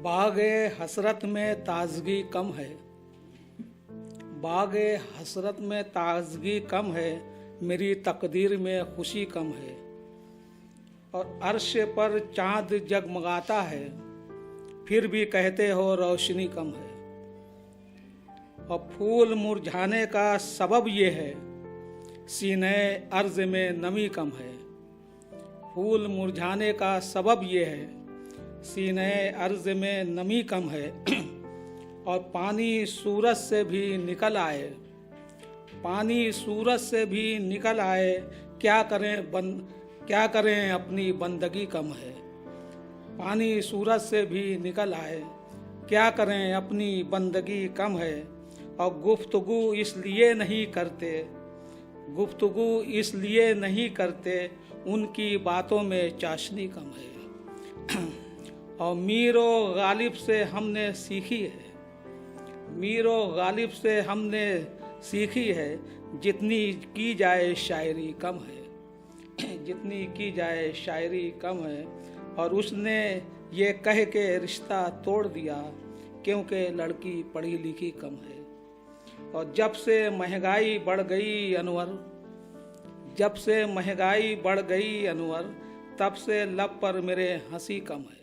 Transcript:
बाग़े हसरत में ताजगी कम है, बाग़े हसरत में ताजगी कम है, मेरी तकदीर में खुशी कम है। और अर्श पर चांद जगमगाता है, फिर भी कहते हो रोशनी कम है। और फूल मुरझाने का सबब ये है, सीने अर्ज में नमी कम है। फूल मुरझाने का सबब ये है, सीने अर्ज में नमी कम है। और पानी सूरज से भी निकल आए, पानी सूरज से भी निकल आए, क्या करें अपनी बंदगी कम है। पानी सूरज से भी निकल आए, क्या करें अपनी बंदगी कम है। और गुफ्तगू इसलिए नहीं करते, गुफ्तगू इसलिए नहीं करते, उनकी बातों में चाशनी कम है। और मीरो गालिब से हमने सीखी है, मीरो गालिब से हमने सीखी है, जितनी की जाए शायरी कम है, जितनी की जाए शायरी कम है। और उसने ये कह के रिश्ता तोड़ दिया, क्योंकि लड़की पढ़ी लिखी कम है। और जब से महंगाई बढ़ गई अनवर, जब से महंगाई बढ़ गई अनवर, तब से लब पर मेरे हंसी कम है।